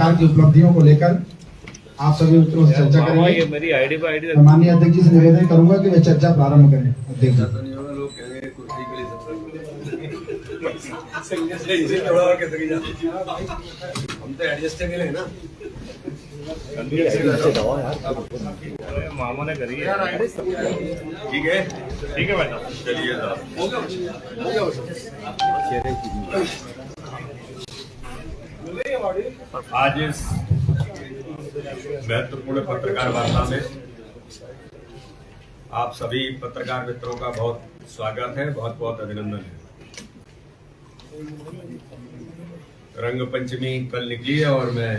सरकार की उपलब्धियों को लेकर आप सभी मित्रों से चर्चा करेंगे। मेरी आईडी पे आईडी माननीय अध्यक्ष जी से निवेदन करूंगा कि वे चर्चा प्रारंभ करें। अध्यक्ष मामा ने करी है। ठीक है भाई साहब, चलिए आज इस महत्वपूर्ण पत्रकार वार्ता में आप सभी पत्रकार मित्रों का बहुत स्वागत है, बहुत बहुत अभिनंदन है। रंग पंचमी कल निकली है और मैं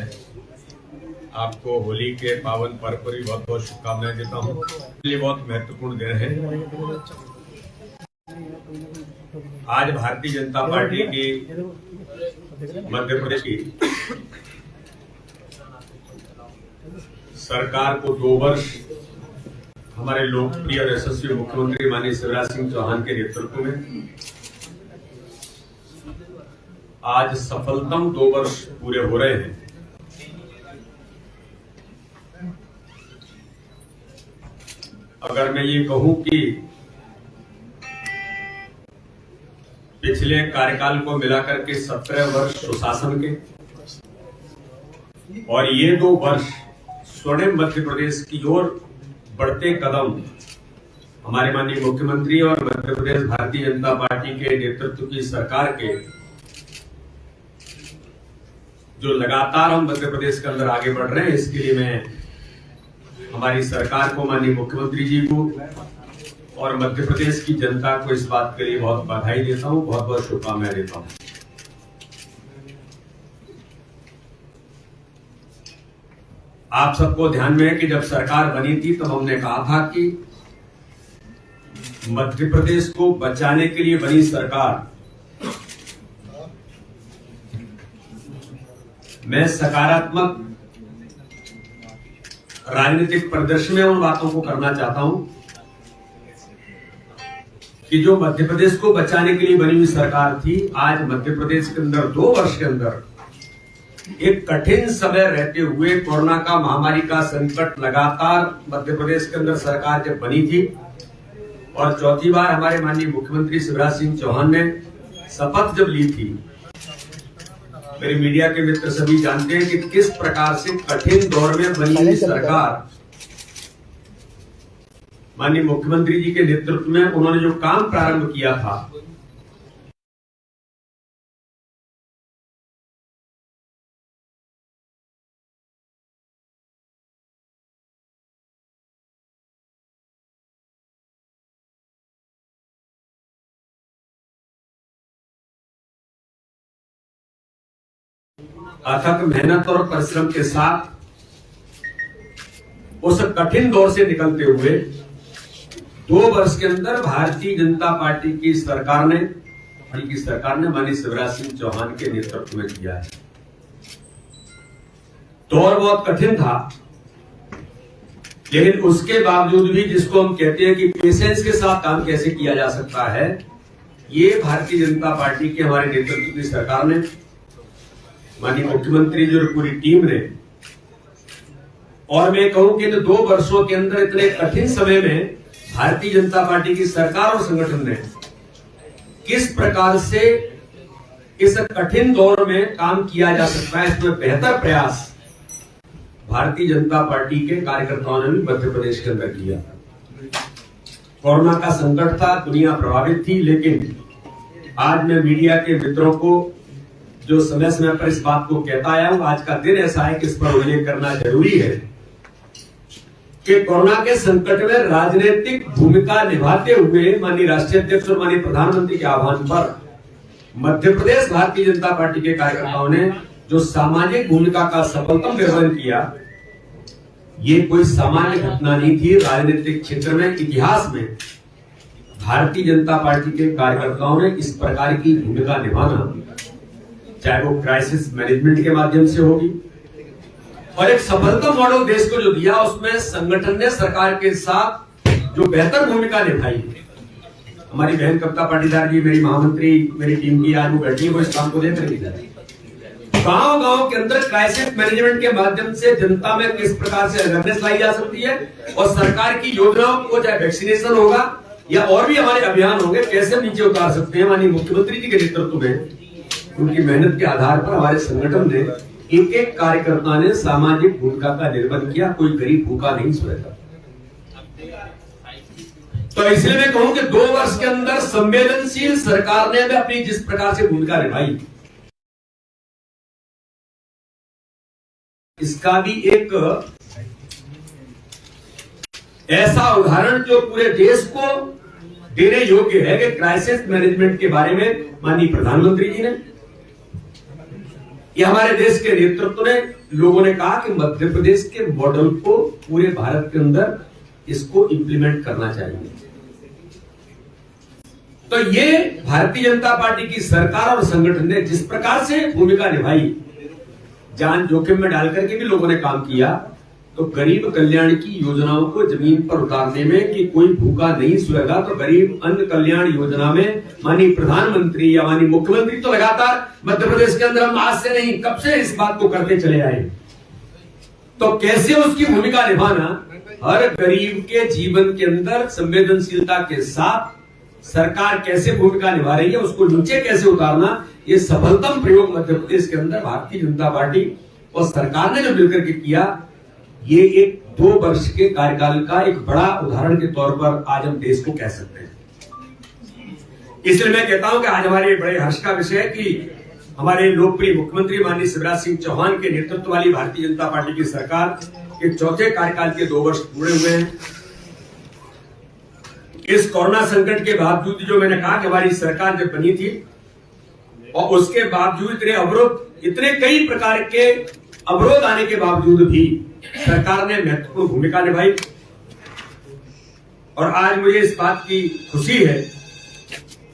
आपको होली के पावन पर्व पर भी बहुत बहुत शुभकामनाएं देता हूँ। ये बहुत महत्वपूर्ण दिन है। आज भारतीय जनता पार्टी की मध्य प्रदेश की सरकार को 2 वर्ष हमारे लोकप्रिय और यशस्वी मुख्यमंत्री माननीय शिवराज सिंह चौहान के नेतृत्व में आज सफलतम 2 वर्ष पूरे हो रहे हैं। अगर मैं ये कहूं कि पिछले कार्यकाल को मिलाकर के 17 वर्ष सुशासन के और ये 2 वर्ष स्वर्णिम मध्य प्रदेश की ओर बढ़ते कदम हमारे माननीय मुख्यमंत्री और मध्य प्रदेश भारतीय जनता पार्टी के नेतृत्व की सरकार के जो लगातार हम मध्य प्रदेश के अंदर आगे बढ़ रहे हैं, इसके लिए मैं हमारी सरकार को, माननीय मुख्यमंत्री जी को और मध्य प्रदेश की जनता को इस बात के लिए बहुत बधाई देता हूं, बहुत बहुत शुभकामनाएं देता हूं। आप सबको ध्यान में है कि जब सरकार बनी थी तब हमने कहा था कि मध्य प्रदेश को बचाने के लिए बनी सरकार मैं सकारात्मक राजनीतिक परिदृश्य में उन बातों को करना चाहता हूं कि जो मध्य प्रदेश को बचाने के लिए बनी हुई सरकार थी, आज मध्य प्रदेश के अंदर 2 वर्ष के अंदर एक कठिन समय रहते हुए कोरोना का महामारी का संकट लगातार मध्य प्रदेश के अंदर सरकार जब बनी थी और चौथी बार हमारे माननीय मुख्यमंत्री शिवराज सिंह चौहान ने शपथ जब ली थी, मेरे मीडिया के मित्र सभी जानते हैं कि किस प्रकार से कठिन दौर में बनी हुई सरकार माननीय मुख्यमंत्री जी के नेतृत्व में उन्होंने जो काम प्रारंभ किया था, अथक मेहनत और परिश्रम के साथ उस कठिन दौर से निकलते हुए 2 वर्ष के अंदर भारतीय जनता पार्टी की सरकार ने माननीय शिवराज सिंह चौहान के नेतृत्व में किया है। दौर बहुत कठिन था, लेकिन उसके बावजूद भी जिसको हम कहते हैं कि पेशेंस के साथ काम कैसे किया जा सकता है, ये भारतीय जनता पार्टी के हमारे नेतृत्व की सरकार ने, माननीय मुख्यमंत्री जी और पूरी टीम ने, और मैं कहूं कि 2 वर्षों के अंदर इतने कठिन समय में भारतीय जनता पार्टी की सरकार और संगठन ने किस प्रकार से इस कठिन दौर में काम किया जा सकता है, इसमें बेहतर प्रयास भारतीय जनता पार्टी के कार्यकर्ताओं ने भी मध्य प्रदेश के अंदर किया। कोरोना का संकट था, दुनिया प्रभावित थी, लेकिन आज मैं मीडिया के मित्रों को जो समय समय पर इस बात को कहता आया हूं, आज का दिन ऐसा है कि इस पर उल्लेख करना जरूरी है कि कोरोना के संकट में राजनीतिक भूमिका निभाते हुए माननीय राष्ट्रीय अध्यक्ष और माननीय प्रधानमंत्री के आह्वान पर मध्य प्रदेश भारतीय जनता पार्टी के कार्यकर्ताओं ने जो सामाजिक भूमिका का सफलतम निर्वहन किया, ये कोई सामान्य घटना नहीं थी। राजनीतिक क्षेत्र में, इतिहास में भारतीय जनता पार्टी के कार्यकर्ताओं ने इस प्रकार की भूमिका निभाना, चाहे वो क्राइसिस मैनेजमेंट के माध्यम से होगी और एक सफलता मॉडल देश को जो दिया, उसमें संगठन ने सरकार के साथ जो बेहतर भूमिका निभाई। हमारी बहन कविता पाटीदार जी, मेरी महामंत्री, मेरी टीम की आज वो बैठी है, वो इस काम को देख रही है। गांव गांव के अंदर क्राइसिस मैनेजमेंट के माध्यम से जनता में किस प्रकार से अवेयरनेस लाई जा सकती है और सरकार की योजनाओं को, चाहे वैक्सीनेशन होगा या और भी हमारे अभियान होंगे, कैसे नीचे उतार सकते हैं। माननीय मुख्यमंत्री जी के नेतृत्व में, उनकी मेहनत के आधार पर हमारे संगठन ने एक एक कार्यकर्ता ने सामाजिक भूमिका का निर्वहन किया। कोई गरीब भूखा नहीं सोएगा। तो इसलिए मैं कहूं कि 2 वर्ष के अंदर संवेदनशील सरकार ने भी अपनी जिस प्रकार से भूमिका निभाई, इसका भी एक ऐसा उदाहरण जो पूरे देश को देने योग्य है कि क्राइसिस मैनेजमेंट के बारे में माननीय प्रधानमंत्री जी ने, यह हमारे देश के नेतृत्व ने, लोगों ने कहा कि मध्य प्रदेश के मॉडल को पूरे भारत के अंदर इसको इंप्लीमेंट करना चाहिए। तो ये भारतीय जनता पार्टी की सरकार और संगठन ने जिस प्रकार से भूमिका निभाई, जान जोखिम में डालकर के भी लोगों ने काम किया, तो गरीब कल्याण की योजनाओं को जमीन पर उतारने में कि कोई भूखा नहीं सोएगा, तो गरीब अन्न कल्याण योजना में माननीय प्रधानमंत्री या माननीय मुख्यमंत्री तो लगातार मध्य प्रदेश के अंदर, हम आज से नहीं कब से इस बात को करते चले आए। तो कैसे उसकी भूमिका निभाना, हर गरीब के जीवन के अंदर संवेदनशीलता के साथ सरकार कैसे भूमिका निभा रही है, उसको नीचे कैसे उतारना, ये सफलतम प्रयोग मध्य प्रदेश के अंदर भारतीय जनता पार्टी और सरकार ने जो मिलकर के किया, ये एक 2 वर्ष के कार्यकाल का एक बड़ा उदाहरण के तौर पर आज हम देश को कह सकते हैं। इसलिए मैं कहता हूं कि आज हमारे बड़े हर्ष का विषय है कि हमारे लोकप्रिय मुख्यमंत्री माननीय शिवराज सिंह चौहान के नेतृत्व वाली भारतीय जनता पार्टी की सरकार के चौथे कार्यकाल के 2 वर्ष पूरे हुए हैं। इस कोरोना संकट के बावजूद, जो मैंने कहा कि हमारी सरकार जब बनी थी और उसके बावजूद इतने अवरोध, इतने कई प्रकार के अवरोध आने के बावजूद भी सरकार ने महत्वपूर्ण भूमिका निभाई। और आज मुझे इस बात की खुशी है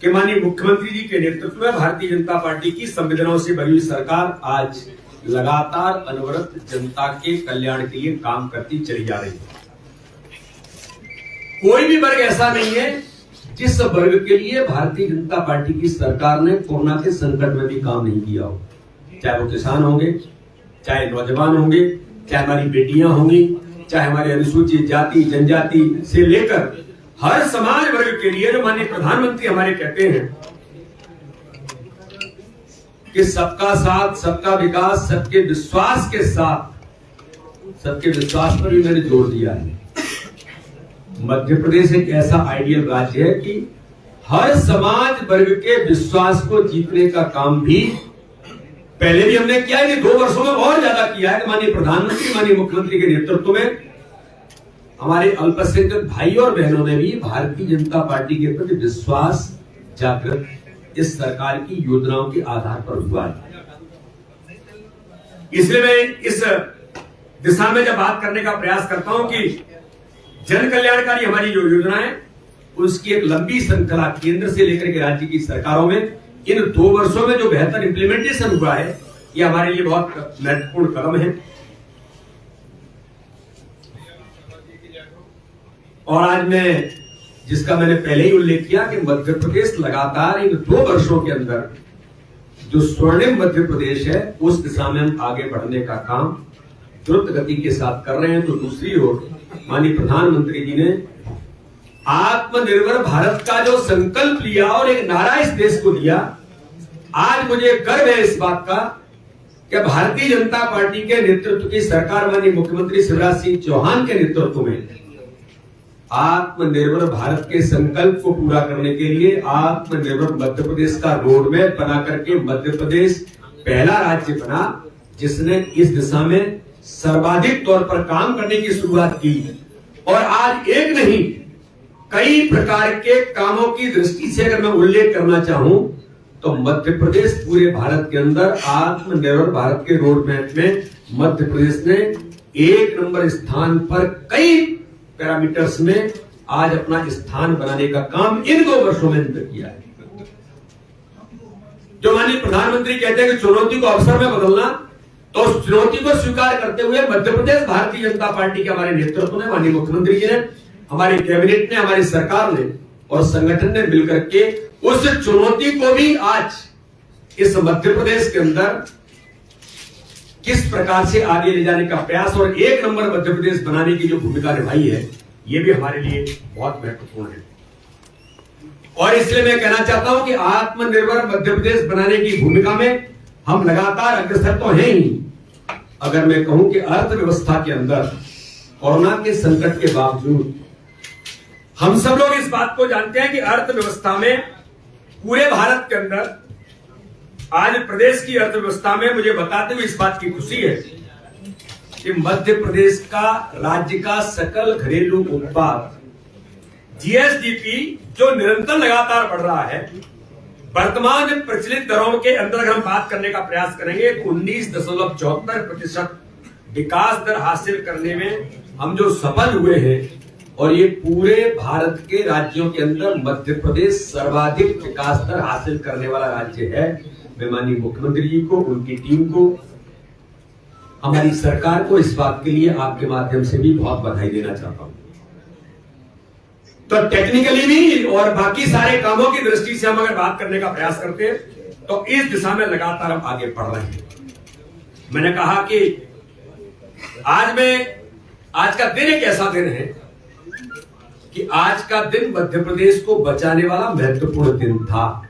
कि माननीय मुख्यमंत्री जी के नेतृत्व में भारतीय जनता पार्टी की संवेदनाओं से भरी हुई सरकार आज लगातार अनवरत जनता के कल्याण के लिए काम करती चली जा रही है। कोई भी वर्ग ऐसा नहीं है जिस वर्ग के लिए भारतीय जनता पार्टी की सरकार ने कोरोना के संकट में भी काम नहीं किया हो, चाहे वो किसान होंगे, चाहे नौजवान होंगे, चाहे हमारी बेटियां होंगी, चाहे हमारे अनुसूचित जाति जनजाति से लेकर हर समाज वर्ग के लिए, जो माननीय प्रधानमंत्री हमारे कहते हैं कि सबका साथ, सबका विकास, सबके विश्वास के साथ, सबके विश्वास पर भी मैंने जोर दिया है। मध्य प्रदेश एक ऐसा आइडियल राज्य है कि हर समाज वर्ग के विश्वास को जीतने का काम भी पहले भी हमने किया है, 2 वर्षों में और ज्यादा किया है। माननीय प्रधानमंत्री, माननीय मुख्यमंत्री के नेतृत्व में हमारे अल्पसंख्यक भाई और बहनों ने भी भारतीय जनता पार्टी के प्रति विश्वास जागृत इस सरकार की योजनाओं के आधार पर हुआ है। इसलिए मैं इस दिशा में जब बात करने का प्रयास करता हूं कि जन कल्याणकारी हमारी जो योजना है, उसकी एक लंबी श्रृंखला केंद्र से लेकर के राज्य की सरकारों में इन 2 वर्षों में जो बेहतर इंप्लीमेंटेशन हुआ है, ये हमारे लिए बहुत महत्वपूर्ण कदम है। और आज मैं, जिसका मैंने पहले ही उल्लेख किया कि मध्य प्रदेश लगातार इन 2 वर्षों के अंदर जो स्वर्णिम मध्य प्रदेश है, उस दिशा में हम आगे बढ़ने का काम द्रुत गति के साथ कर रहे हैं। तो दूसरी ओर माननीय प्रधानमंत्री जी ने आत्मनिर्भर भारत का जो संकल्प लिया और एक नारा इस देश को दिया, आज मुझे गर्व है इस बात का कि भारतीय जनता पार्टी के नेतृत्व की सरकार माननीय मुख्यमंत्री शिवराज सिंह चौहान के नेतृत्व में आत्मनिर्भर भारत के संकल्प को पूरा करने के लिए आत्मनिर्भर मध्य प्रदेश का रोड मैप बना करके मध्य प्रदेश पहला राज्य बना जिसने इस दिशा में सर्वाधिक तौर पर काम करने की शुरुआत की। और आज एक नहीं, कई प्रकार के कामों की दृष्टि से अगर मैं उल्लेख करना चाहूं तो मध्य प्रदेश पूरे भारत के अंदर आत्मनिर्भर भारत के रोड मैप में मध्य प्रदेश ने 1 नंबर स्थान पर कई पैरामीटर्स में आज अपना स्थान बनाने का काम इन 2 वर्षों में किया है। जो माननीय प्रधानमंत्री कहते हैं कि चुनौती को अवसर में बदलना, तो उस चुनौती को स्वीकार करते हुए मध्य प्रदेश भारतीय जनता पार्टी के हमारे नेतृत्व ने, माननीय मुख्यमंत्री जी ने, हमारे कैबिनेट ने, हमारी सरकार ने और संगठन ने मिलकर के उस चुनौती को भी आज इस मध्य प्रदेश के अंदर किस प्रकार से आगे ले जाने का प्रयास और एक नंबर मध्य प्रदेश बनाने की जो भूमिका निभाई है, ये भी हमारे लिए बहुत महत्वपूर्ण है। और इसलिए मैं कहना चाहता हूं कि आत्मनिर्भर मध्य प्रदेश बनाने की भूमिका में हम लगातार अग्रसर तो हैं ही। अगर मैं कहूं कि अर्थव्यवस्था के अंदर कोरोना के संकट के बावजूद हम सब लोग इस बात को जानते हैं कि अर्थव्यवस्था में पूरे भारत के अंदर आज प्रदेश की अर्थव्यवस्था में मुझे बताते हुए इस बात की खुशी है कि मध्य प्रदेश का राज्य का सकल घरेलू उत्पाद जीएसडीपी जो निरंतर लगातार बढ़ रहा है, वर्तमान प्रचलित दरों के अंदर अगर हम बात करने का प्रयास करेंगे तो 19.74% विकास दर हासिल करने में हम जो सफल हुए हैं, और ये पूरे भारत के राज्यों के अंदर मध्य प्रदेश सर्वाधिक विकास दर हासिल करने वाला राज्य है। मैं माननीय मुख्यमंत्री जी को, उनकी टीम को, हमारी सरकार को इस बात के लिए आपके माध्यम से भी बहुत बधाई देना चाहता हूं। तो टेक्निकली भी और बाकी सारे कामों की दृष्टि से हम अगर बात करने का प्रयास करते हैं तो इस दिशा में लगातार हम आगे बढ़ रहे हैं। मैंने कहा कि आज का दिन एक ऐसा दिन है कि आज का दिन मध्य प्रदेश को बचाने वाला महत्वपूर्ण दिन था,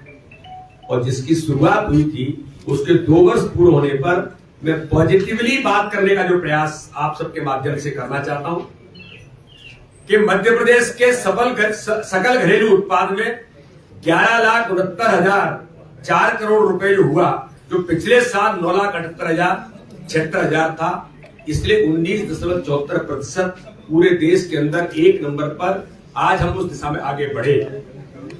और जिसकी शुरुआत हुई थी उसके 2 वर्ष पूरे होने पर मैं पॉजिटिवली बात करने का जो प्रयास आप सबके माध्यम से करना चाहता हूं कि मध्य प्रदेश के सकल घरेलू उत्पाद में 11,69,004 करोड़ रुपए जो हुआ, जो पिछले साल 9,78,076 था, इसलिए 19.74% पूरे देश के अंदर एक नंबर पर आज हम उस दिशा में आगे बढ़े।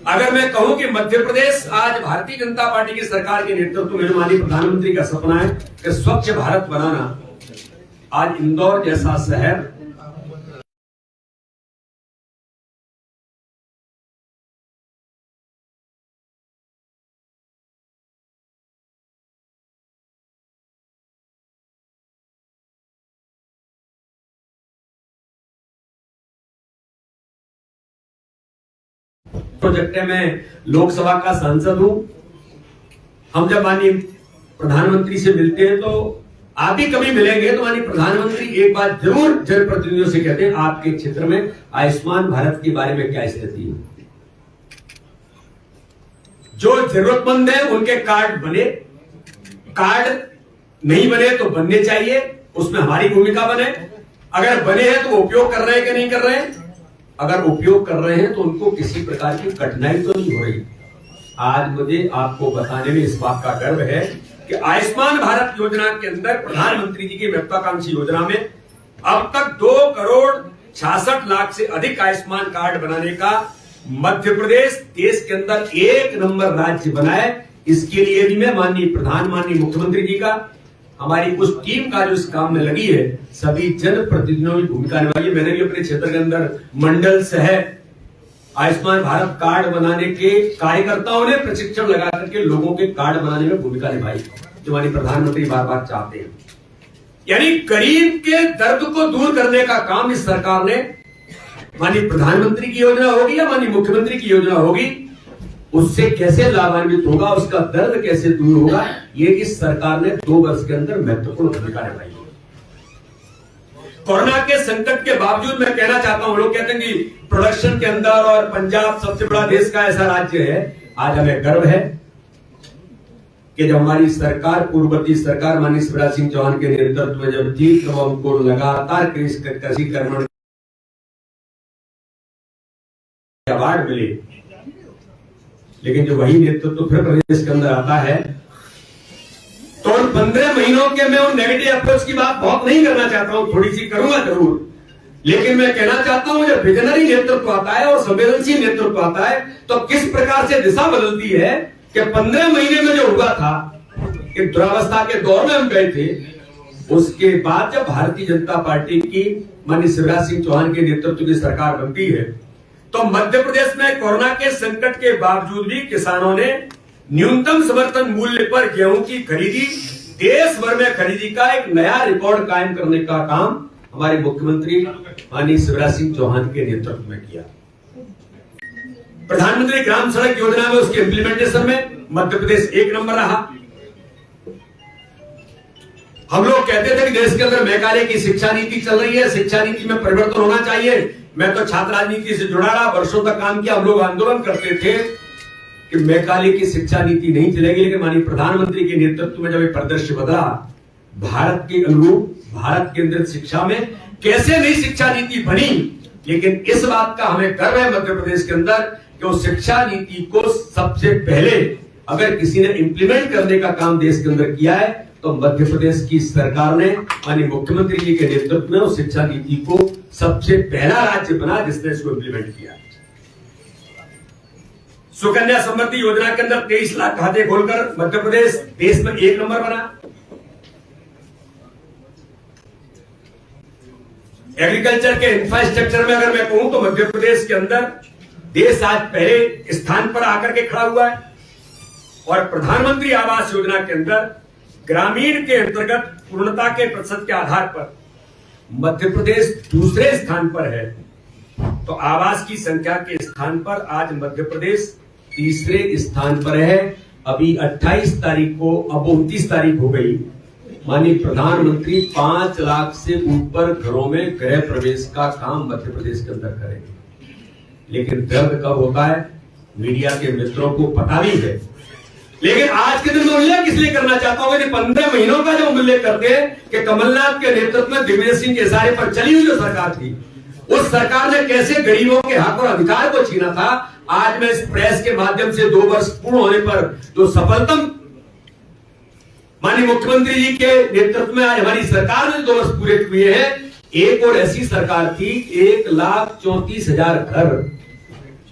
अगर मैं कहूं कि मध्य प्रदेश आज भारतीय जनता पार्टी की सरकार के नेतृत्व में माननीय प्रधानमंत्री का सपना है कि स्वच्छ भारत बनाना, आज इंदौर जैसा शहर प्रोजेक्ट है। मैं लोकसभा का सांसद हूं। हम जब माननीय प्रधानमंत्री से मिलते हैं तो आप भी कभी मिलेंगे तो माननीय प्रधानमंत्री एक बात जरूर जनप्रतिनिधियों से कहते हैं, आपके क्षेत्र में आयुष्मान भारत के बारे में क्या स्थिति है। जो जरूरतमंद है उनके कार्ड बने, कार्ड नहीं बने तो बनने चाहिए, उसमें हमारी भूमिका बने। अगर बने हैं तो उपयोग कर रहे हैं कि नहीं कर रहे हैं, अगर उपयोग कर रहे हैं तो उनको किसी प्रकार की कठिनाई तो नहीं हो रही। आज मुझे आपको बताने में इस बात का गर्व है कि आयुष्मान भारत योजना के अंदर प्रधानमंत्री जी की महत्वाकांक्षी योजना में अब तक 2,66,00,000 से अधिक आयुष्मान कार्ड बनाने का मध्य प्रदेश देश के अंदर एक नंबर राज्य बना है। इसके लिए भी मैं माननीय मुख्यमंत्री जी का, हमारी उस टीम का जो इस काम में लगी है, सभी जनप्रतिनिधियों की भूमिका निभाई है। मैंने भी अपने क्षेत्र के अंदर मंडल शहर आयुष्मान भारत कार्ड बनाने के कार्यकर्ताओं ने प्रशिक्षण लगा करके लोगों के कार्ड बनाने में भूमिका निभाई, जो हमारे प्रधानमंत्री बार बार चाहते हैं। यानी गरीब के दर्द को दूर करने का काम इस सरकार ने, माननीय प्रधानमंत्री की योजना होगी या माननीय मुख्यमंत्री की योजना होगी, उससे कैसे लाभान्वित होगा, उसका दर्द कैसे दूर होगा, ये इस सरकार ने 2 वर्ष के अंदर महत्वपूर्ण भूमिका निभाई है। कोरोना के संकट के बावजूद मैं कहना चाहता हूं, लोग कहते हैं कि प्रोडक्शन के अंदर और पंजाब सबसे बड़ा देश का ऐसा राज्य है। आज हमें गर्व है कि जब हमारी सरकार, पूर्ववर्ती सरकार माननीय शिवराज सिंह चौहान के नेतृत्व में जब थी, तो उनको लगातार कृषि कर्मण अवार्ड मिले, लेकिन जो वही नेतृत्व फिर प्रदेश के अंदर आता है तो उन 15 महीनों के मैं उन नेगेटिव अप्रोच की बात बहुत नहीं करना चाहता हूं, थोड़ी सी करूंगा जरूर, लेकिन मैं कहना चाहता हूं जब विजनरी नेतृत्व आता है और संवेदनशील नेतृत्व आता है तो किस प्रकार से दिशा बदलती है कि 15 महीने में जो हुआ था, एक दुरावस्था के दौर में हम गए थे, उसके बाद जब भारतीय जनता पार्टी की माननीय शिवराज सिंह चौहान के नेतृत्व की सरकार बनती है तो मध्य प्रदेश में कोरोना के संकट के बावजूद भी किसानों ने न्यूनतम समर्थन मूल्य पर गेहूं की खरीदी, देश भर में खरीदी का एक नया रिकॉर्ड कायम करने का काम हमारे मुख्यमंत्री माननीय शिवराज सिंह चौहान के नेतृत्व में किया। प्रधानमंत्री ग्राम सड़क योजना में उसके इम्प्लीमेंटेशन में मध्य प्रदेश एक नंबर रहा। हम लोग कहते थे कि देश के अंदर मैकाले की शिक्षा नीति चल रही है, शिक्षा नीति में परिवर्तन होना चाहिए। मैं तो छात्र राजनीति से जुड़ा रहा, वर्षों तक काम किया। हम लोग आंदोलन करते थे कि मैकाले की शिक्षा नीति नहीं चलेगी, लेकिन माननीय प्रधानमंत्री के नेतृत्व में जब ये परिदृश्य बदला, भारत के अनुरूप भारत केंद्रित शिक्षा में कैसे नई शिक्षा नीति बनी। लेकिन इस बात का हमें गर्व है मध्य प्रदेश के अंदर कि उस शिक्षा नीति को सबसे पहले अगर किसी ने इंप्लीमेंट करने का काम देश के अंदर किया है तो मध्य प्रदेश की सरकार ने माननीय मुख्यमंत्री जी के नेतृत्व में उस शिक्षा नीति को सबसे पहला राज्य बना जिसने इसको इंप्लीमेंट किया। सुकन्या समृद्धि योजना के अंदर 23 लाख खाते खोलकर मध्य प्रदेश देश में 1 नंबर बना। एग्रीकल्चर के इंफ्रास्ट्रक्चर में अगर मैं कहूं तो मध्य प्रदेश के अंदर देश आज पहले स्थान पर आकर के खड़ा हुआ है। और प्रधानमंत्री आवास योजना के अंदर ग्रामीण के अंतर्गत पूर्णता के प्रतिशत के आधार पर मध्य प्रदेश दूसरे स्थान पर है। तो आवास की संख्या के स्थान पर आज मध्य प्रदेश तीसरे स्थान पर है। अभी 28 तारीख को, अब 29 तारीख हो गई, माननीय प्रधानमंत्री 5 लाख से ऊपर घरों में गृह प्रवेश का काम मध्य प्रदेश के अंदर करेंगे। लेकिन दर्द कब होता है, मीडिया के मित्रों को पता भी है, लेकिन आज के दिन मैं उल्लेख इसलिए करना चाहता हूं कि 15 महीनों का जो उल्लेख करते हैं कि कमलनाथ के नेतृत्व में दिग्विजय सिंह के इशारे पर चली हुई जो सरकार थी, उस सरकार ने कैसे गरीबों के हक और अधिकार को छीना था। आज मैं इस प्रेस के माध्यम से 2 वर्ष पूर्ण होने पर जो सफलता माननीय मुख्यमंत्री जी के नेतृत्व में आज हमारी सरकार ने 2 वर्ष पूरे किए हैं। एक और ऐसी सरकार थी 1,34,000 घर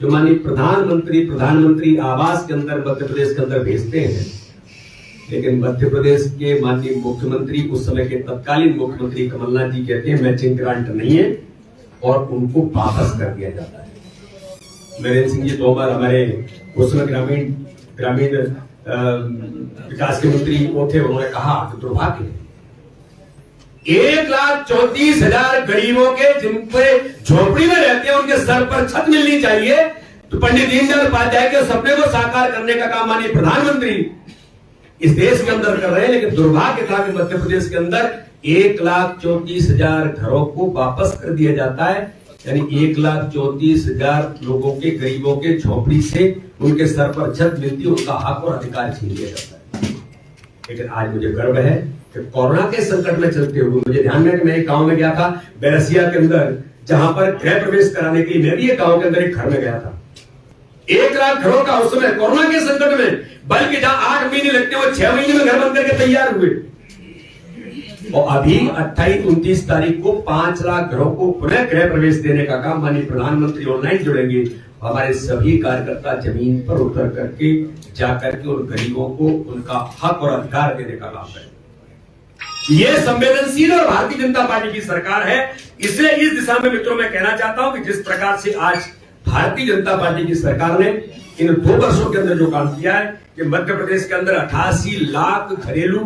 जो माननीय प्रधानमंत्री आवास के अंदर मध्य प्रदेश के अंदर भेजते हैं, लेकिन मध्य प्रदेश के माननीय मुख्यमंत्री उस समय के तत्कालीन मुख्यमंत्री कमलनाथ जी कहते हैं मैचिंग ग्रांट नहीं है और उनको वापस कर दिया जाता है। नरेंद्र सिंह जी तोमर हमारे उस समय ग्रामीण विकास के मंत्री वो थे, उन्होंने कहा कि दुर्भाग्य है 1,34,000 गरीबों के जिन पे झोपड़ी में रहते हैं उनके सर पर छत मिलनी चाहिए। तो पंडित दीनदयाल उपाध्याय के सपने को साकार करने का काम माननीय प्रधानमंत्री इस देश के अंदर कर रहे हैं, लेकिन दुर्भाग्य था कि मध्य प्रदेश के अंदर 1,34,000 घरों को वापस कर दिया जाता है। यानी 1,34,000 लोगों के, गरीबों के झोपड़ी से उनके सर पर छत मिलती, उनका हक और अधिकार छीन लिया जाता है। लेकिन आज मुझे गर्व है कि कोरोना के संकट में चलते हुए मुझे ध्यान है कि मैं एक गांव में गया था बेरसिया के अंदर, जहां पर गृह प्रवेश कराने के लिए मैं भी एक गांव के अंदर एक घर में गया था। 1 लाख घरों का उस समय कोरोना के संकट में, बल्कि जहां 8 महीने लगते हैं वो 6 महीने में घर बन करके तैयार हुए। और अभी 28-29 तारीख को 5 लाख घरों को पुनः गृह प्रवेश देने का काम माननीय प्रधानमंत्री ऑनलाइन जुड़ेंगे। हमारे सभी कार्यकर्ता जमीन पर उतर करके जाकर के उन गरीबों को उनका हक और अधिकार देने का काम करें। ये संवेदनशील और भारतीय जनता पार्टी की सरकार है। इसलिए इस दिशा में मित्रों मैं कहना चाहता हूं कि जिस प्रकार से आज भारतीय जनता पार्टी की सरकार ने इन 2 वर्षों के अंदर जो काम किया है कि मध्य प्रदेश के अंदर 88 लाख घरेलू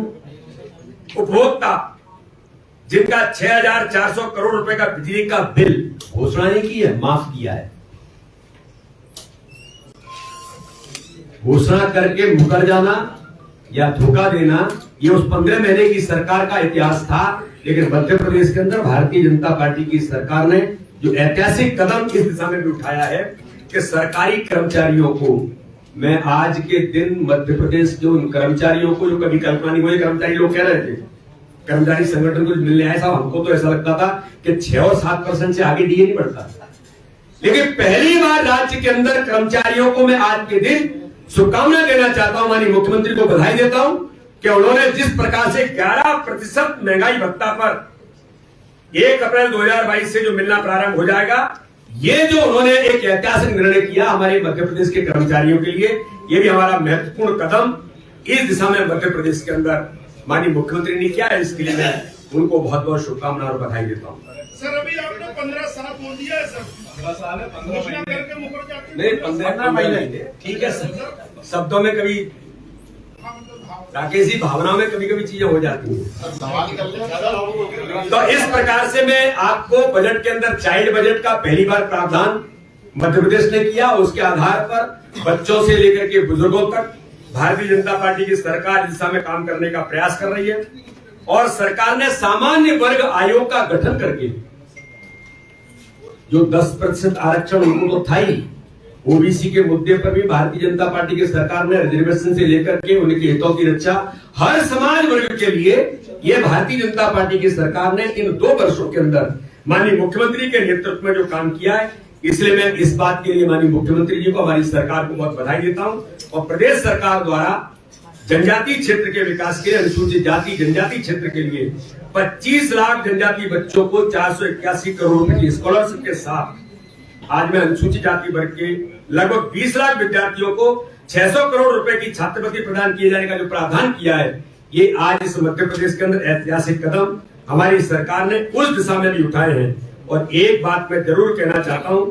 उपभोक्ता जिनका 6,400 करोड़ रुपए का बिजली का बिल घोषणा नहीं की है, माफ किया है। घोषणा करके मुकर जाना या धोखा देना, ये उस 15 महीने की सरकार का इतिहास था। लेकिन मध्य प्रदेश के अंदर भारतीय जनता पार्टी की सरकार ने जो ऐतिहासिक कदम इस दिशा में भी उठाया है कि सरकारी कर्मचारियों को, मैं आज के दिन मध्य प्रदेश के उन कर्मचारियों को जो कभी कल्पना नहीं हुई, कर्मचारी लोग कह रहे थे, कर्मचारी संगठन को मिलने आए साहब, हमको तो ऐसा लगता था कि 6 और 7% से आगे डीए नहीं बढ़ता, लेकिन पहली बार राज्य के अंदर कर्मचारियों को मैं आज के दिन शुभकामना देना चाहता हूं, माननीय मुख्यमंत्री को बधाई देता हूं कि उन्होंने जिस प्रकार से 11% महंगाई भत्ता पर 1 अप्रैल 2022 से जो मिलना प्रारंभ हो जाएगा, ये जो उन्होंने एक ऐतिहासिक निर्णय किया हमारे मध्य प्रदेश के कर्मचारियों के लिए, ये भी हमारा महत्वपूर्ण कदम इस दिशा में मध्य प्रदेश के अंदर माननीय मुख्यमंत्री ने किया है। इसके लिए मैं उनको बहुत बहुत शुभकामनाएं और बधाई देता हूं। सर अभी आपने 15 साल बोल दिया है सर, 15 साल है, 15 महीने करके मुकर जाते हैं। नहीं 15 महीने ठीक है सर, शब्दों में कभी राकेश जी भावनाओं में कभी कभी चीजें हो जाती हैं। तो इस प्रकार से मैं आपको बजट के अंदर चाइल्ड बजट का पहली बार प्रावधान मध्य प्रदेश ने किया, उसके आधार पर बच्चों से लेकर के बुजुर्गों तक भारतीय जनता पार्टी की सरकार इस दिशा में काम करने का प्रयास कर रही है। और सरकार ने सामान्य वर्ग आयोग का गठन करके जो 10% आरक्षण उनको तो था ही, ओबीसी के मुद्दे पर भी भारतीय जनता पार्टी की सरकार ने रिजर्वेशन से लेकर के उनके हितों की रक्षा हर समाज वर्ग के लिए ये भारतीय जनता पार्टी की सरकार ने इन 2 वर्षों के अंदर माननीय मुख्यमंत्री के नेतृत्व में जो काम किया है, इसलिए मैं इस बात के लिए माननीय मुख्यमंत्री जी को, हमारी सरकार को बहुत बधाई देता हूं। और प्रदेश सरकार द्वारा जनजातीय क्षेत्र के विकास के लिए, अनुसूचित जाति जनजाति क्षेत्र के लिए 25 लाख जनजातीय बच्चों को 481 करोड़ रुपए की स्कॉलरशिप के साथ आज मैं अनुसूचित जाति वर्ग के लगभग 20 लाख विद्यार्थियों को 600 करोड़ रुपए की छात्रवृत्ति प्रदान किए जाने का जो प्रावधान किया है, ये आज इस मध्य प्रदेश के अंदर ऐतिहासिक कदम हमारी सरकार ने उस दिशा में भी उठाए हैं। और एक बात मैं जरूर कहना चाहता हूं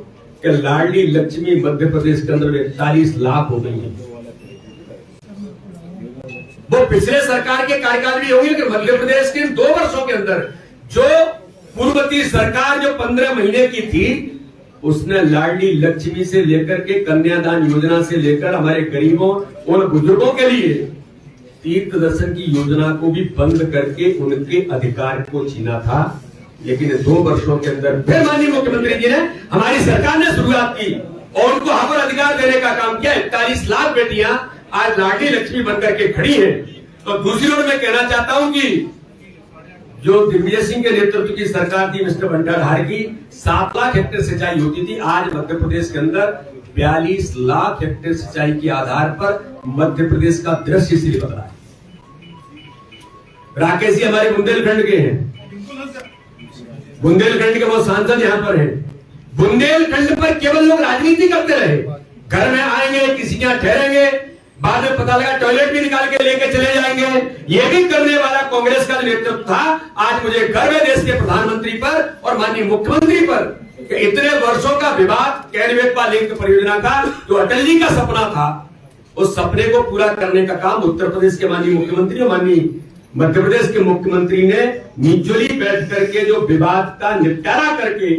कि लाडली लक्ष्मी मध्य प्रदेश के अंदर 41 लाख हो गई है। वो पिछले सरकार के कार्यकाल भी होगी, लेकिन मध्य प्रदेश के 2 वर्षों के अंदर जो पूर्ववर्ती सरकार जो 15 महीने की थी, उसने लाडली लक्ष्मी से लेकर के कन्यादान योजना से लेकर हमारे गरीबों और बुजुर्गों के लिए तीर्थ दर्शन की योजना को भी बंद करके उनके अधिकार को छीना था। लेकिन 2 वर्षों के अंदर फिर माननीय मुख्यमंत्री जी ने, हमारी सरकार ने शुरुआत की और उनको हक और अधिकार देने का काम किया। 41 लाख बेटियां आज लाडली लक्ष्मी बनकर के खड़ी हैं। तो दूसरी ओर मैं कहना चाहता हूं कि जो दिग्विजय सिंह के नेतृत्व की सरकार थी, मिस्टर बंटाधार की, 7 लाख हेक्टेयर सिंचाई होती थी। आज मध्य प्रदेश के अंदर 42 लाख हेक्टेयर सिंचाई के आधार पर मध्य प्रदेश का दृश्य इसलिए बदला है। राकेश जी हमारे बुंदेलखंड के हैं, बुंदेलखंड के वो सांसद यहां पर हैं। बुंदेलखंड पर केवल लोग राजनीति करते रहे, घर में आएंगे, किसी के यहां ठहरेंगे, बाद में पता लगा टॉयलेट भी निकाल के लेके चले जाएंगे। ये भी करने वाला कांग्रेस का नेतृत्व था। आज मुझे गर्व है देश के प्रधानमंत्री पर और माननीय मुख्यमंत्री पर कि इतने वर्षों का विवाद कैनवेटवा लिंक परियोजना का जो अटल जी का सपना था, उस सपने को पूरा करने का काम उत्तर प्रदेश के माननीय मुख्यमंत्री और माननीय मध्य प्रदेश के मुख्यमंत्री ने म्यूचुअली बैठ करके जो विवाद का निपटारा करके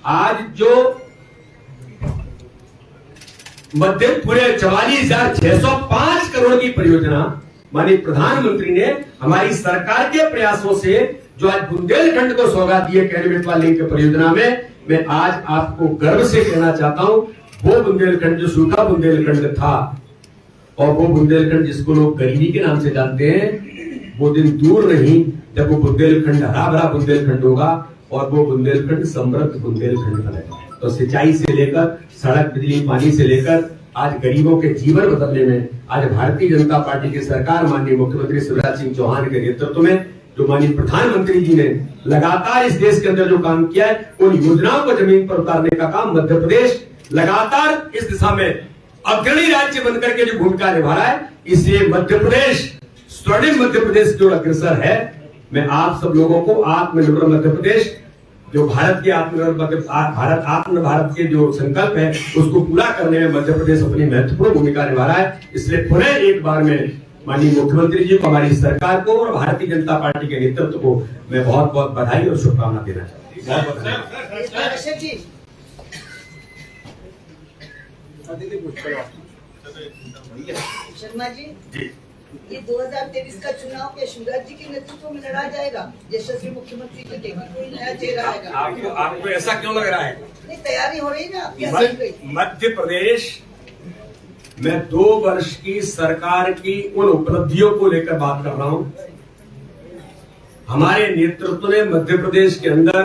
आज जो मध्य पूरे 44,605 करोड़ की परियोजना माननीय प्रधानमंत्री ने हमारी सरकार के प्रयासों से जो आज बुंदेलखंड को सौगात दी है कैनवेटवा लिंक परियोजना में, मैं आज आपको गर्व से कहना चाहता हूं, वो बुंदेलखंड जो सूखा बुंदेलखंड था और वो बुंदेलखंड जिसको लोग गरीबी के नाम से जानते हैं, वो दिन दूर नहीं जब वो बुंदेलखंड हरा भरा बुंदेलखंड होगा और वो बुंदेलखंड समृद्ध बुंदेलखंड बनेगा। तो सिंचाई से लेकर सड़क, बिजली, पानी से लेकर आज गरीबों के जीवन बदलने में आज भारतीय जनता पार्टी की सरकार माननीय मुख्यमंत्री शिवराज सिंह चौहान के नेतृत्व में, जो माननीय प्रधानमंत्री जी ने लगातार इस देश के अंदर जो काम किया है, उन योजनाओं को जमीन पर उतारने का काम मध्य प्रदेश लगातार इस दिशा में अग्रणी राज्य बनकर के जो भूमिका निभा रहा है। इसलिए मध्य प्रदेश, स्वर्णिम मध्य प्रदेश जो अग्रसर है, मैं आप सब लोगों को आत्मनिर्भर मध्य प्रदेश, जो भारत के आत्मनिर्भर भारत के जो संकल्प है, उसको पूरा करने में मध्य प्रदेश अपनी महत्वपूर्ण भूमिका निभा रहा है। इसलिए पुनः एक बार में माननीय मुख्यमंत्री जी को, हमारी सरकार को और भारतीय जनता पार्टी के नेतृत्व को मैं बहुत बहुत बधाई और शुभकामना देना चाहता हूँ। शर्मा जी, ये 2023 का चुनाव क्या शिवराज जी के नेतृत्व में लड़ा जाएगा? यशस्वी मुख्यमंत्री के कोई नया चेहरा आएगा? आपको ऐसा क्यों लग रहा है? नहीं, तैयारी हो रही है ना? मध्य प्रदेश में 2 वर्ष की सरकार की उन उपलब्धियों को लेकर बात कर रहा हूं। हमारे नेतृत्व ने मध्य प्रदेश के अंदर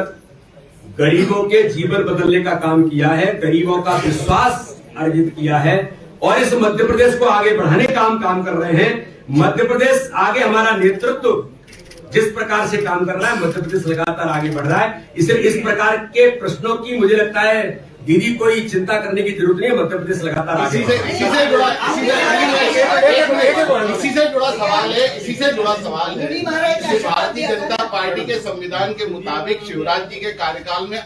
गरीबों के जीवन बदलने का काम किया है, गरीबों का विश्वास अर्जित किया है और इस मध्य प्रदेश को आगे बढ़ाने का हम काम कर रहे हैं। मध्य प्रदेश आगे, हमारा नेतृत्व जिस प्रकार से काम कर रहा है, मध्य प्रदेश लगातार आगे बढ़ रहा है। इसलिए इस प्रकार के प्रश्नों की मुझे लगता है दीदी कोई चिंता करने की जरूरत नहीं है। मध्य प्रदेश लगातार आगे इसी से जुड़ा सवाल है। भारतीय जनता पार्टी के संविधान के मुताबिक शिवराज जी के कार्यकाल में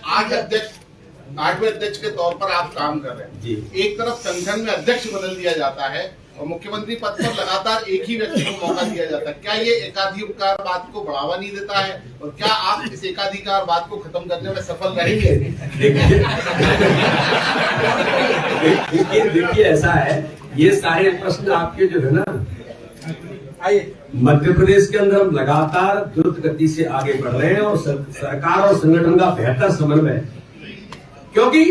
8वें अध्यक्ष के तौर पर आप काम कर रहे हैं। एक तरफ संगठन में अध्यक्ष बदल दिया जाता है और मुख्यमंत्री पद पर लगातार एक ही व्यक्ति को मौका दिया जाता है। क्या ये एकाधिकारवाद को बढ़ावा नहीं देता है और क्या आप इस एकाधिकारवाद को खत्म करने में सफल रहेंगे? देखिए ऐसा है, ये सारे प्रश्न आपके जो है ना, आइए मध्य प्रदेश के अंदर हम लगातार द्रुत गति से आगे बढ़ रहे हैं और सरकार और संगठन का बेहतर समन्वय, क्योंकि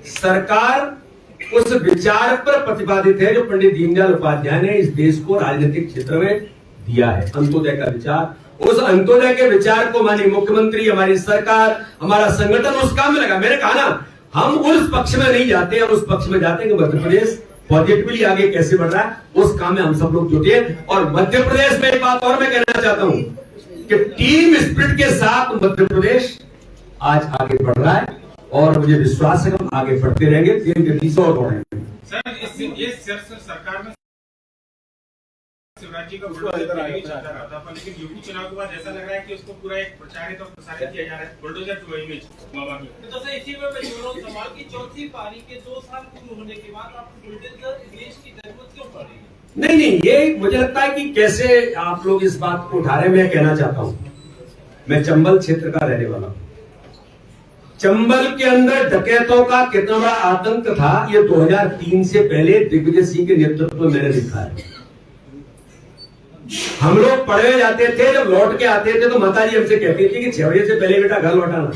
सरकार उस विचार पर प्रतिपादित है जो पंडित दीनदयाल उपाध्याय ने इस देश को राजनीतिक क्षेत्र में दिया है, अंत्योदय का विचार। उस अंत्योदय के विचार को माननीय मुख्यमंत्री, हमारी सरकार, हमारा संगठन उस काम में लगा। मैंने कहा ना, हम उस पक्ष में नहीं जाते, हम उस पक्ष में जाते हैं कि मध्य प्रदेश पॉजिटिवली आगे कैसे बढ़ रहा है, उस काम में हम सब लोग जुटे हैं। और मध्य प्रदेश में एक बात और मैं कहना चाहता हूं कि टीम स्पिरिट के साथ मध्य प्रदेश आज आगे बढ़ रहा है और मुझे विश्वास है कि हम आगे बढ़ते रहेंगे, टीम गति से और बढ़ेंगे। सर, ये सरकार में शिवराज जी का बुलडोजर चलता रहा था, लेकिन यूपी चुनाव के बाद ऐसा लग रहा है कि उसको पूरा एक प्रचारित और प्रसारित किया जा रहा है, बुलडोजर टू इमेज बाबा की। तो सर इसी में मैं जोड़ रहा हूं सवाल की चौथी पारी के 2 साल पूर्ण होने के बाद आपको बुलडोजर देश की जरूरत क्यों पड़ रही है? नहीं, ये मुझे लगता है कि कैसे आप लोग इस बात को उठा रहे हैं। मैं कहना चाहता हूं, मैं चंबल क्षेत्र का रहने वाला हूं। चंबल के अंदर डकैतों का कितना बड़ा आतंक था, ये 2003 से पहले दिग्विजय सिंह के नेतृत्व में मैंने देखा है। हम लोग पढ़े जाते थे, जब लौट के आते थे तो माताजी हमसे कहती थी कि 6 बजे से पहले बेटा घर लौटाना।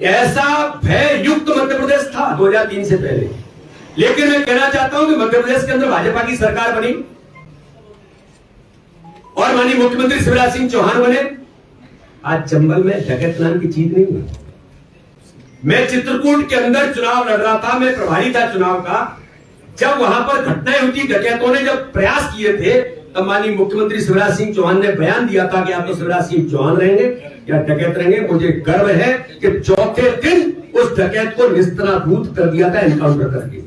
ऐसा भय युक्त मध्य प्रदेश था 2003 से पहले। लेकिन मैं कहना चाहता हूं कि मध्य प्रदेश के अंदर भाजपा की सरकार बनी और माननीय मुख्यमंत्री शिवराज सिंह चौहान बने। आज चंबल में डकैत नाम की चीज नहीं है। मैं चित्रकूट के अंदर चुनाव लड़ रहा था, मैं प्रभारी था चुनाव का। जब वहां पर घटनाएं हुई, डकैतों ने जब प्रयास किए थे, तब माननीय मुख्यमंत्री शिवराज सिंह चौहान ने बयान दिया था कि आप तो शिवराज सिंह चौहान रहेंगे या डकैत रहेंगे। मुझे गर्व है कि चौथे दिन उस डकैत को निस्तानाबूद कर दिया था एनकाउंटर करके।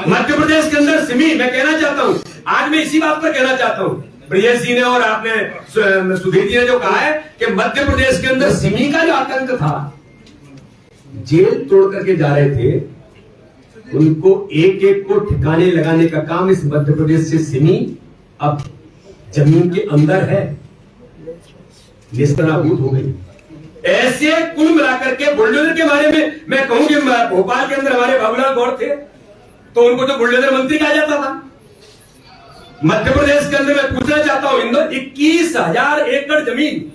मध्य प्रदेश के अंदर सिमी, मैं कहना चाहता हूं, आज मैं इसी बात पर कहना चाहता हूं, ब्रिजेश जी ने और आपने सुधीर जी ने जो कहा है कि मध्य प्रदेश के अंदर सिमी का जो आतंक था, जेल तोड़ करके जा रहे थे, उनको एक एक को ठिकाने लगाने का काम इस मध्य प्रदेश से सिमी अब जमीन के अंदर है, निस्तानाबूद हो गई। ऐसे कुल मिलाकर के बुलडोजर के बारे में मैं कहूं कि भोपाल के अंदर हमारे बाबूलाल गौर थे तो उनको तो बुलडोजर मंत्री कहा जाता था। मध्य प्रदेश के अंदर मैं पूछना चाहता हूं, इंदौर 21,000 एकड़ जमीन,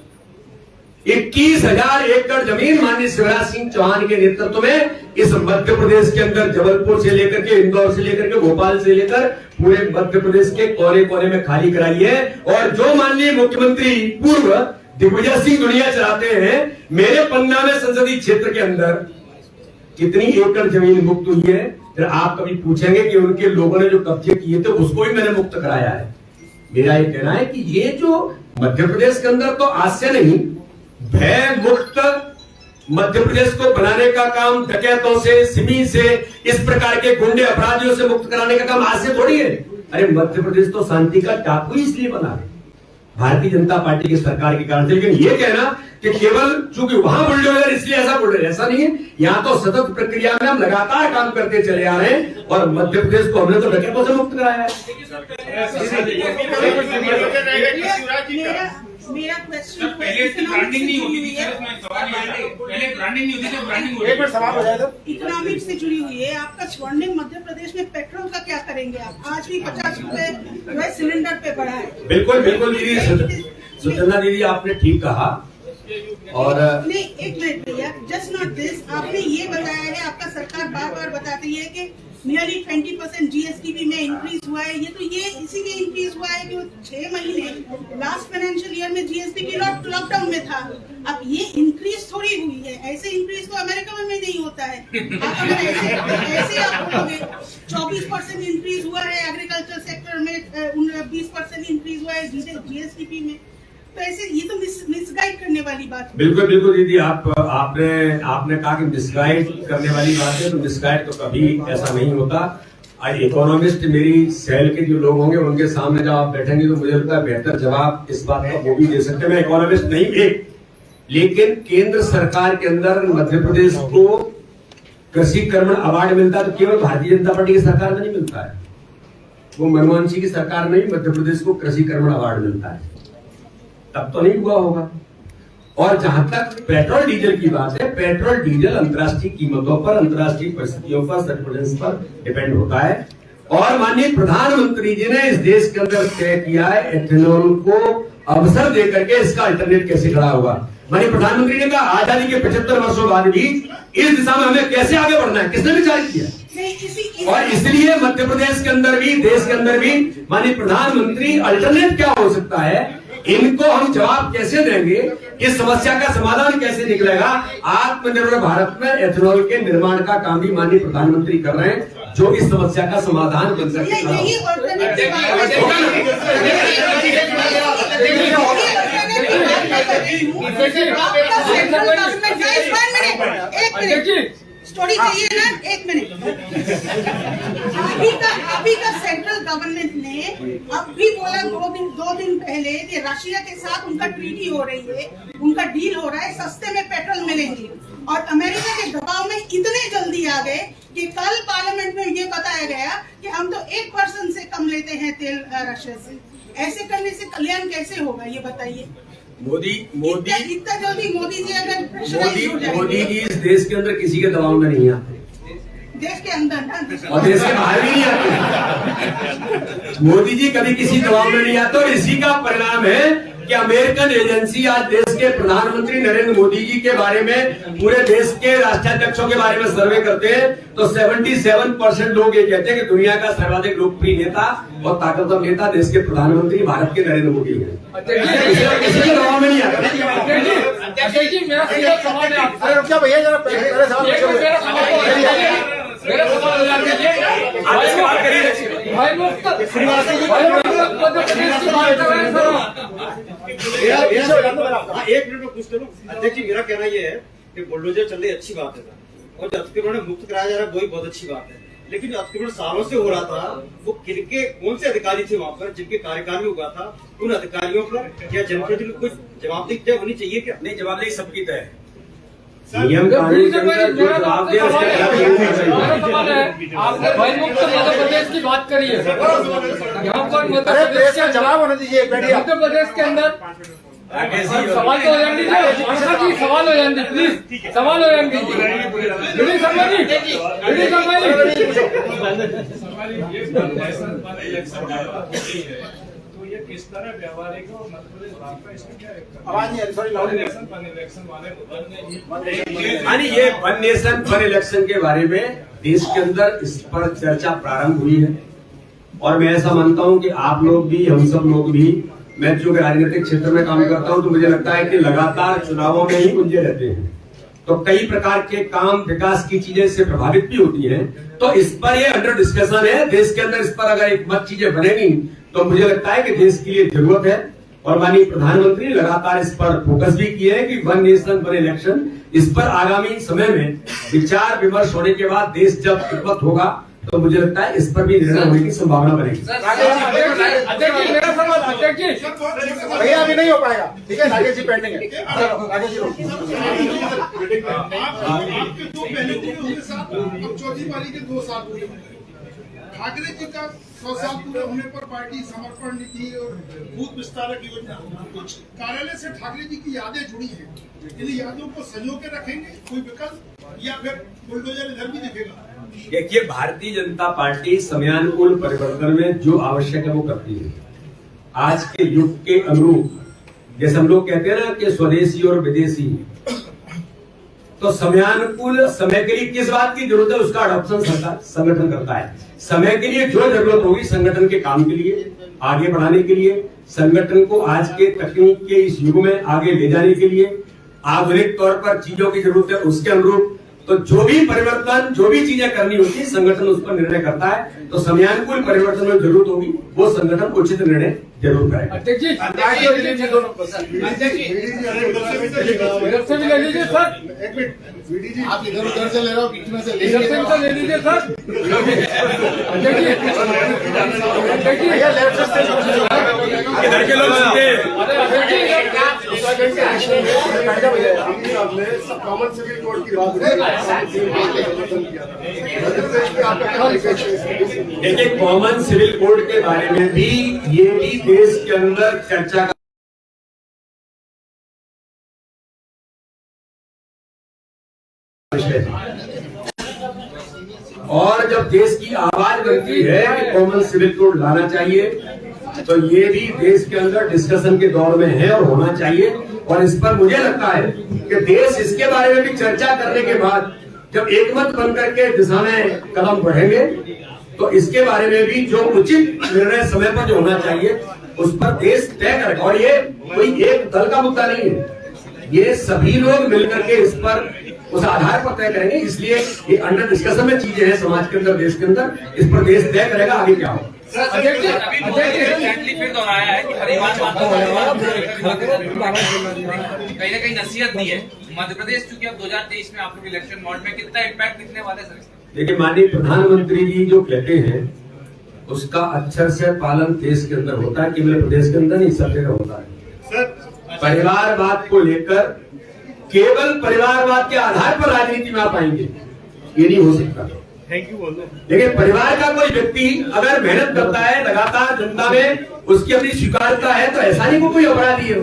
21,000 एकड़ जमीन माननीय शिवराज सिंह चौहान के नेतृत्व में इस मध्य प्रदेश के अंदर जबलपुर से लेकर के, इंदौर से लेकर के, भोपाल से लेकर पूरे मध्य प्रदेश के कोने कोने में खाली कराई है। और जो माननीय मुख्यमंत्री पूर्व दिग्विजय सिंह दुनिया चलाते हैं, मेरे पन्ना में संसदीय क्षेत्र के अंदर कितनी एकड़ जमीन मुक्त हुई है, फिर आप कभी पूछेंगे कि उनके लोगों ने जो कब्जे किए थे उसको भी मैंने मुक्त कराया है। मेरा ये कहना है कि ये जो मध्य प्रदेश के अंदर तो आज से नहीं, भय मुक्त मध्य प्रदेश को बनाने का काम डकैतों से, सिमी से, इस प्रकार के गुंडे अपराधियों से मुक्त कराने का काम आज से थोड़ी है। अरे मध्य प्रदेश तो शांति का टापू ही इसलिए बना है भारतीय जनता पार्टी की सरकार के कारण से। लेकिन ये कहना कि केवल चूंकि वहां बुलडोजर इसलिए ऐसा बोल रहे, ऐसा नहीं है। यहाँ तो सतत प्रक्रिया में हम लगातार काम करते चले आ रहे हैं और मध्य प्रदेश को हमने तो डकैतों से मुक्त कराया है। मेरा क्वेश्चन पहले इसकी ब्रांडिंग नहीं होती थी, पहले ब्रांडिंग नहीं होती थी, ब्रांडिंग हो रही है। इकोनॉमिक से जुड़ी हुई है। आपका बॉन्डिंग मध्य प्रदेश में पेट्रोल का क्या करेंगे आप? आज भी 50 रुपए सिलेंडर पे बढ़ा है। बिल्कुल बिल्कुल दीदी, सुचना दीदी आपने ठीक कहा। और नहीं, एक मिनट भैया, जस्ट नॉट दिस, आपने ये बताया है, आपका सरकार बार बार बताती है कि नियरली 20% जीएसटी में इंक्रीज हुआ है। ये तो ये इसीलिए इंक्रीज हुआ है कि 6 महीने लास्ट फाइनेंशियल ईयर में जीएसटी की लॉकडाउन में था। अब ये इंक्रीज थोड़ी हुई है, ऐसे इंक्रीज तो अमेरिका में नहीं होता है। आप अगर ऐसे आप बोलोगे 24% इंक्रीज हुआ है एग्रीकल्चर सेक्टर में, 20% इंक्रीज हुआ है जीएसटी में, तो ऐसे ये तो मिसगाइड करने वाली बात है। बिल्कुल बिल्कुल दीदी, आपने कहा कि मिसगाइड करने वाली बात है, तो मिसगाइड तो कभी ऐसा नहीं होता। इकोनॉमिस्ट मेरी सेल के जो लोग होंगे उनके सामने जब आप बैठेंगे तो मुझे लगता है बेहतर जवाब इस बात का वो भी दे सकते हैं। मैं इकोनॉमिस्ट नहीं एक, लेकिन केंद्र सरकार के अंदर मध्य प्रदेश को कृषि कर्मण अवार्ड मिलता है तो केवल भारतीय जनता पार्टी की सरकार में नहीं मिलता है, वो मनमोहन सिंह की सरकार में ही मध्य प्रदेश को कृषि कर्मण अवार्ड मिलता है, तब तो नहीं हुआ होगा। और जहां तक पेट्रोल डीजल की बात है, पेट्रोल डीजल अंतर्राष्ट्रीय कीमतों पर, अंतर्राष्ट्रीय परिस्थितियों पर, सर्कुलेंस पर डिपेंड होता है। और माननीय प्रधानमंत्री जी ने इस देश के अंदर तय किया है एथेनॉल को अवसर देकर के इसका अल्टरनेट कैसे खड़ा होगा। माननीय प्रधानमंत्री ने कहा आजादी के 75 वर्षों बाद भी इस दिशा में हमें कैसे आगे बढ़ना है, किसने विचार किया। और इसलिए मध्य प्रदेश के अंदर भी, देश के अंदर भी माननीय प्रधानमंत्री अल्टरनेट क्या हो सकता है, इनको हम जवाब कैसे देंगे, इस समस्या का समाधान कैसे निकलेगा। आत्मनिर्भर भारत में एथेनॉल के निर्माण का काम भी माननीय प्रधानमंत्री कर रहे हैं, जो इस समस्या का समाधान बन सकता है। स्टोरी चाहिए ना, एक मिनट। अभी का सेंट्रल गवर्नमेंट ने अब भी बोला दो दिन पहले कि रशिया के साथ उनका ट्रीटी हो रही है, उनका डील हो रहा है, सस्ते में पेट्रोल मिलेंगे। और अमेरिका के दबाव में इतने जल्दी आ गए कि कल पार्लियामेंट में ये बताया गया कि हम तो 1% से कम लेते हैं तेल रशिया से। ऐसे करने से कल्याण कैसे होगा, ये बताइए। मोदी इतना जल्दी मोदी जी अगर मोदी जी इस देश के अंदर किसी के दबाव में नहीं आते, देश के अंदर ना और देश के बाहर भी नहीं आते। मोदी जी कभी किसी दबाव में नहीं आते, और इसी का परिणाम है कि अमेरिकन एजेंसी आज देश के प्रधानमंत्री नरेंद्र मोदी जी के बारे में, पूरे देश के राष्ट्राध्यक्षों के बारे में सर्वे करते हैं तो 77% लोग ये कहते हैं कि दुनिया का सर्वाधिक लोकप्रिय नेता और ताकतवर नेता देश के प्रधानमंत्री भारत के नरेंद्र मोदी हैं। किसी के दबाव में नहीं आता। मेरा सीधा सवाल है आपसे। क्या भैया जरा पहले सवाल एक मिनट में पूछते लोग। अध्यक्ष जी, मेरा कहना यह है कि बुलडोजर चल रही अच्छी बात है और जो अतिक्रमण मुक्त कराया जा रहा है वही बहुत अच्छी बात है, लेकिन अतिक्रमण सालों से हो रहा था। वो किनके कौन से अधिकारी थे वहाँ पर जिनके कार्यकाल में हुआ था, उन अधिकारियों पर क्या जनप्रतिनिधि कुछ जवाबदेही होनी चाहिए क्या? नहीं, जवाबदेही सबकी तय है। नियम कानून के अंदर जो जवाब दिया उसके खिलाफ आपने भय मुक्त मध्य प्रदेश की बात करी है। यहाँ पर मध्य प्रदेश का जवाब होना दीजिए। मध्य प्रदेश के अंदर सवाल तो हो जाने दीजिए, आशा जी सवाल हो जाने दीजिए, प्लीज सवाल हो जाने दीजिए। विनय शर्मा जी, विनय शर्मा जी, तो ये किस तरह व्यवहारिक और मध्य प्रदेश भाजपा इसमें क्या आवाज नहीं आ रही, सॉरी। इलेक्शन वाले ये वन नेशन वन इलेक्शन के बारे में देश के अंदर इस पर चर्चा प्रारंभ हुई है, और मैं ऐसा मानता हूं कि आप लोग भी, हम सब लोग भी, मैं जो राजनीतिक क्षेत्र में काम करता हूं तो मुझे लगता है कि लगातार चुनावों में ही उलझे रहते हैं, तो कई प्रकार के काम, विकास की चीजें इससे प्रभावित भी होती हैं। तो इस पर ये अंडर डिस्कशन है देश के अंदर। इस पर अगर एक मत चीजें बनेगी तो मुझे लगता है कि देश के लिए जरूरत है, और माननीय प्रधानमंत्री ने लगातार इस पर फोकस भी किए हैं कि वन नेशन वन इलेक्शन, इस पर आगामी समय में विचार विमर्श होने के बाद देश जब एकमत होगा तो मुझे लगता है इस पर भी निर्णय होने की संभावना बनेगी। अध्यक्ष जी, मेरा सवाल, अध्यक्ष जी भैया अभी नहीं हो पाएगा, ठीक है। राजेश जी पेंडिंग है। राजेश जी आपके दो पहले होने साथ अब चौथी पारी के 2 साल पूरे हुए। ठाकरे जी का 100 साल पूरे होने पर पार्टी समर्पण निधि और बूथ विस्तारक योजना, कुछ कार्यालय से ठाकरे जी की यादें जुड़ी हैं। इन यादों को संजो के रखेंगे कोई विकल्प, या फिर बुलडोजर इधर भी दिखेगा? देखिए, भारतीय जनता पार्टी समयानुकूल परिवर्तन में जो आवश्यक है वो करती है। आज के युग के अनुरूप, जैसे हम लोग कहते हैं ना कि स्वदेशी और विदेशी, तो समयानुकूल समय के लिए किस बात की जरूरत है उसका अडॉप्शन सरकार संगठन करता है। समय के लिए जो जरूरत होगी संगठन के काम के लिए, आगे बढ़ाने के लिए, संगठन को आज के तकनीक के इस युग में आगे ले जाने के लिए, आधुनिक तौर पर चीजों की जरूरत है उसके अनुरूप, तो जो भी परिवर्तन, जो भी चीजें करनी होती है संगठन उस पर निर्णय करता है। तो समयानुकूल परिवर्तन में जरूरत होगी वो संगठन उचित निर्णय जरूर करेगा। अध्यक्ष जी, इधर से भी ले लीजिए सर, एक मिनट, आप इधर उधर से ले रहे हो, बीच में से इधर से भी तो ले लीजिए सर। अध्यक्ष जी, भैया लेफ्ट से इधर के लोग सीधे। अरे अध्यक्ष जी, कॉमन सिविल कोड की बात देखिए, कॉमन सिविल कोड के बारे में भी ये भी देश के अंदर चर्चा का विषय है, और जब देश की आवाज बनती है कि कॉमन सिविल कोड लाना चाहिए, तो ये भी देश के अंदर डिस्कशन के दौर में है और होना चाहिए। और इस पर मुझे लगता है कि देश इसके बारे में भी चर्चा करने के बाद जब एकमत बनकर के दिशा में कदम बढ़ेंगे, तो इसके बारे में भी जो उचित निर्णय समय पर जो होना चाहिए उस पर देश तय करेगा। और ये कोई एक दल का मुद्दा नहीं है, ये सभी लोग मिलकर के इस पर उस आधार पर तय करेंगे। इसलिए ये अंडर डिस्कशन में चीजें हैं समाज के अंदर, देश के अंदर, इस पर देश तय करेगा आगे क्या हो। फिर दोहराया है कि परिवारवाद कहीं ना कहीं नसीहत दी है। मध्य प्रदेश चूंकि अब 2023 में आप लोग इलेक्शन मोड में, कितना इम्पैक्ट दिखने वाला है सर? देखिए, माननीय प्रधानमंत्री जी जो कहते हैं उसका अक्षर से पालन देश के अंदर होता है, केवल प्रदेश के अंदर नहीं, सब जगह होता है। परिवारवाद को लेकर केवल परिवारवाद के आधार पर राजनीति में आप आएंगे, ये नहीं हो सकता। लेकिन परिवार का कोई व्यक्ति अगर मेहनत करता है लगातार, जनता में उसकी अपनी स्वीकारता है, तो ऐसा नहीं कोई अपराधी है।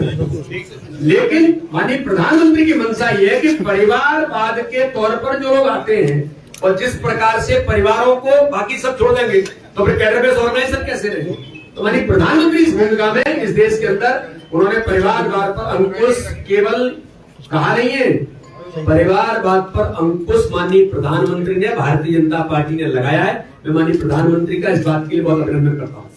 लेकिन माननीय प्रधानमंत्री की मंशा ये है कि परिवारवाद के तौर पर जो लोग आते हैं और जिस प्रकार से परिवारों को बाकी सब छोड़ देंगे, तो फिर कैडर बेस्ड ऑर्गेनाइजेशन कैसे रहेंगे? तो माननीय प्रधानमंत्री इस भूमिका में इस देश के अंदर उन्होंने परिवारवाद पर अंकुश केवल कहा नहीं है, परिवारवाद पर अंकुश माननीय प्रधानमंत्री ने, भारतीय जनता पार्टी ने लगाया है। मैं माननीय प्रधानमंत्री का इस बात के लिए बहुत अभिनंदन करता हूँ।